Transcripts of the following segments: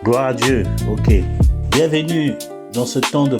Gloire à Dieu. Ok. Bienvenue dans ce temps de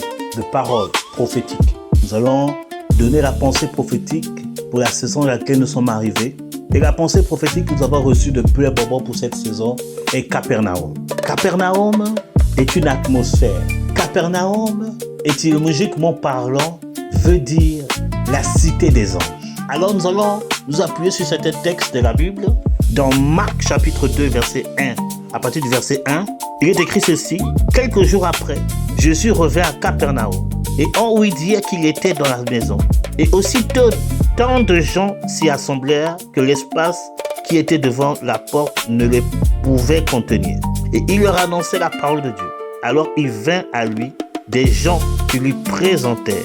parole prophétique. Nous allons donner la pensée prophétique pour la saison dans laquelle nous sommes arrivés. Et la pensée prophétique que nous avons reçue de Pierre Bourbon pour cette saison est Capernaum. Capernaum est une atmosphère. Capernaum, étymologiquement parlant, veut dire la cité des anges. Alors nous allons nous appuyer sur certains textes de la Bible. Dans Marc chapitre 2 verset 1, à partir du verset 1, il est écrit ceci: quelques jours après, Jésus revint à Capernaum et on lui dit qu'il était dans la maison. Et aussitôt, tant de gens s'y assemblèrent que l'espace qui était devant la porte ne les pouvait contenir. Et il leur annonçait la parole de Dieu. Alors il vint à lui des gens qui lui présentèrent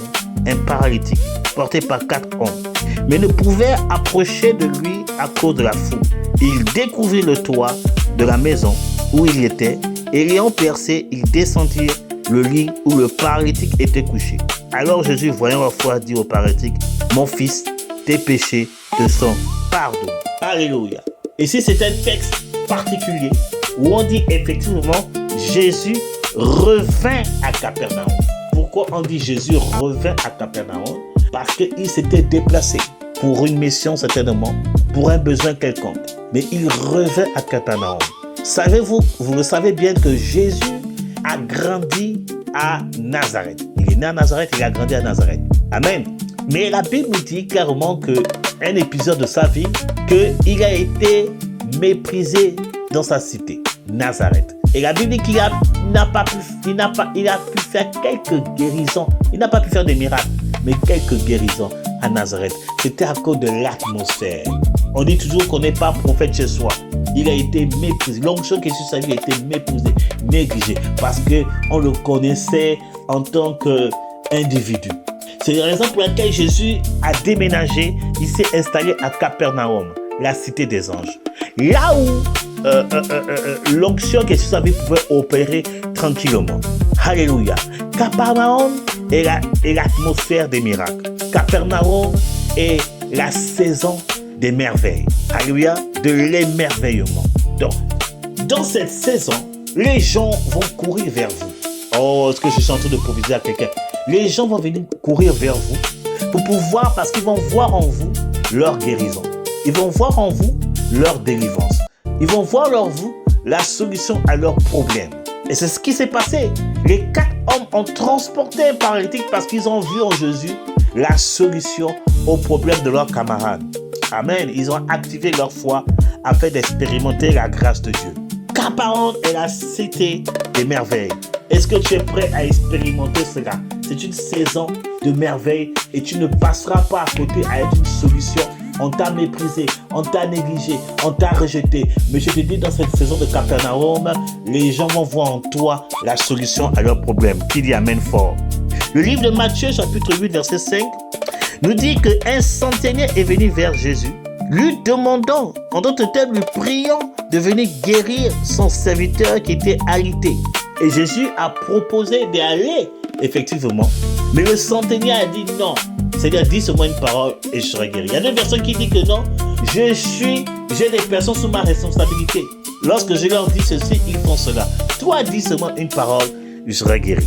un paralytique porté par 4 hommes, mais ne pouvaient approcher de lui à cause de la foule. Il découvrit le toit de la maison où il était, et l'ayant percé, ils descendirent le lit où le paralytique était couché. Alors Jésus, voyant leur foi, dit au paralytique: mon fils, tes péchés te sont pardonnés. Alléluia. Ici, c'est un texte particulier où on dit effectivement Jésus revint à Capernaum. Pourquoi on dit Jésus revint à Capernaum? Parce qu'il s'était déplacé pour une mission certainement, pour un besoin quelconque. Mais il revint à Capernaum. Savez-vous, vous le savez bien que Jésus a grandi à Nazareth. Il est né à Nazareth, il a grandi à Nazareth. Amen. Mais la Bible nous dit clairement qu'un épisode de sa vie, qu'il a été méprisé dans sa cité, Nazareth. Et la Bible dit qu'il n'a pas pu faire quelques guérisons. Il n'a pas pu faire des miracles, mais quelques guérisons à Nazareth. C'était à cause de l'atmosphère. On dit toujours qu'on n'est pas prophète chez soi. Il a été méprisé. L'onction qui est sur sa vie a été méprisée, négligée, parce qu'on le connaissait en tant qu'individu. C'est la raison pour laquelle Jésus a déménagé. Il s'est installé à Capernaum, la cité des anges. Là où l'onction qui est sur sa vie pouvait opérer tranquillement. Alléluia. Capernaum est l'atmosphère des miracles. Capernaum est la saison des merveilles. Alléluia. De l'émerveillement. Donc, dans cette saison, les gens vont courir vers vous. Oh, est-ce que je suis en train de prophétiser à quelqu'un? Les gens vont venir courir vers vous pour pouvoir, parce qu'ils vont voir en vous leur guérison. Ils vont voir en vous leur délivrance. Ils vont voir en vous la solution à leurs problèmes. Et c'est ce qui s'est passé. Les 4 hommes ont transporté un paralytique parce qu'ils ont vu en Jésus la solution aux problèmes de leurs camarades. Amen. Ils ont activé leur foi afin d'expérimenter la grâce de Dieu. Capernaum est la cité des merveilles. Est-ce que tu es prêt à expérimenter cela? C'est une saison de merveilles et tu ne passeras pas à côté à être une solution. On t'a méprisé, on t'a négligé, on t'a rejeté. Mais je te dis, dans cette saison de Capernaum, les gens vont voir en toi la solution à leurs problèmes. Qui dit amen fort? Le livre de Matthieu, chapitre 8, verset 5, nous dit qu'un centenier est venu vers Jésus, lui demandant, en d'autres termes, lui priant de venir guérir son serviteur qui était alité. Et Jésus a proposé d'y aller, effectivement. Mais le centenier a dit non. C'est-à-dire, dis seulement une parole et je serai guéri. Il y a des personnes qui disent que non, j'ai des personnes sous ma responsabilité. Lorsque je leur dis ceci, ils font cela. Toi, dis seulement une parole, je serai guéri.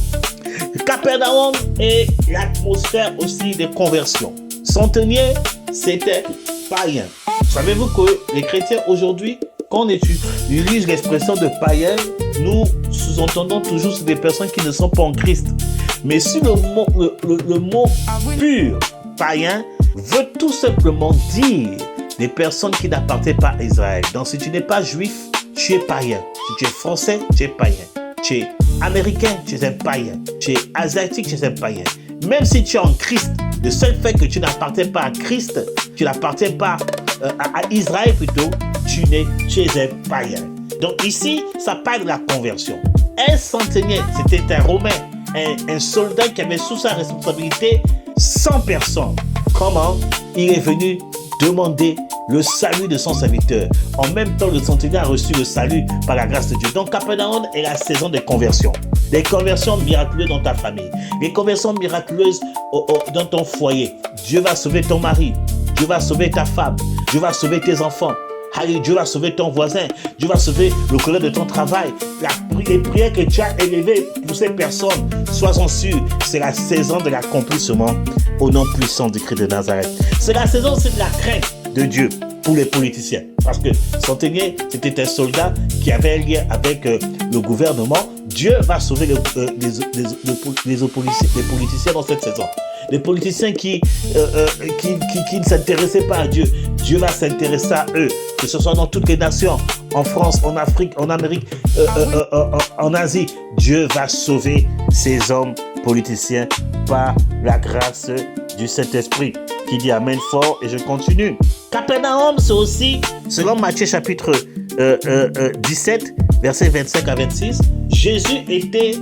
Capernaum est l'atmosphère aussi de conversion. Centenier, c'était païen. Savez-vous que les chrétiens aujourd'hui, quand on utilise l'expression de païen, nous sous-entendons toujours sur des personnes qui ne sont pas en Christ. Mais si le mot pur, païen, veut tout simplement dire des personnes qui n'appartiennent pas à Israël. Donc si tu n'es pas juif, tu es païen. Si tu es français, tu es païen. Tu es américain, tu es un païen. Tu es asiatique, tu es un païen. Même si tu es en Christ, le seul fait que tu n'appartiens pas à Christ, tu n'appartiens pas à Israël plutôt, tu es un païen. Donc ici, ça parle de la conversion. Un centenier, c'était un Romain, un soldat qui avait sous sa responsabilité 100 personnes. Comment? Il est venu demander le salut de son serviteur. En même temps, le centenier a reçu le salut par la grâce de Dieu. Donc, Capernaum est la saison des conversions. Des conversions miraculeuses dans ta famille. Des conversions miraculeuses dans ton foyer. Dieu va sauver ton mari. Dieu va sauver ta femme. Dieu va sauver tes enfants. Allez, Dieu va sauver ton voisin. Dieu va sauver le collègue de ton travail. Les prières que tu as élevées pour ces personnes, sois-en sûr, c'est la saison de l'accomplissement au nom puissant du Christ de Nazareth. C'est la saison aussi de la crainte de Dieu pour les politiciens. Parce que Centenier, c'était un soldat qui avait un lien avec le gouvernement. Dieu va sauver les politiciens dans cette saison. Les politiciens qui ne s'intéressaient pas à Dieu, Dieu va s'intéresser à eux, que ce soit dans toutes les nations, en France, en Afrique, en Amérique, en Asie. Dieu va sauver ces hommes politiciens par la grâce du Saint-Esprit. Qui dit Amen fort, et je continue. Capernaum, c'est aussi, selon Matthieu chapitre 17, versets 25 à 26, Jésus était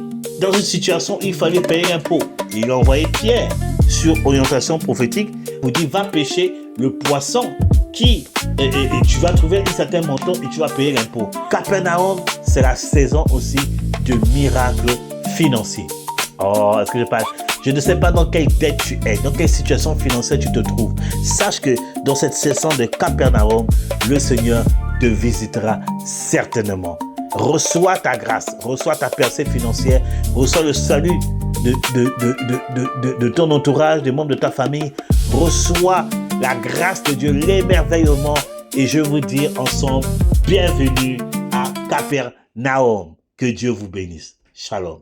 dans une situation où il fallait payer un impôt. Il a envoyé Pierre sur orientation prophétique pour dire va pêcher le poisson et tu vas trouver un certain montant et tu vas payer l'impôt. Capernaum, c'est la saison aussi de miracles financiers. Oh, est-ce que je parle? Je ne sais pas dans quelle dette tu es, dans quelle situation financière tu te trouves. Sache que dans cette saison de Capernaum, le Seigneur te visitera certainement. Reçois ta grâce, reçois ta percée financière, reçois le salut de ton entourage, des membres de ta famille. Reçois la grâce de Dieu, l'émerveillement. Et je vous dis ensemble, bienvenue à Capernaum. Que Dieu vous bénisse. Shalom.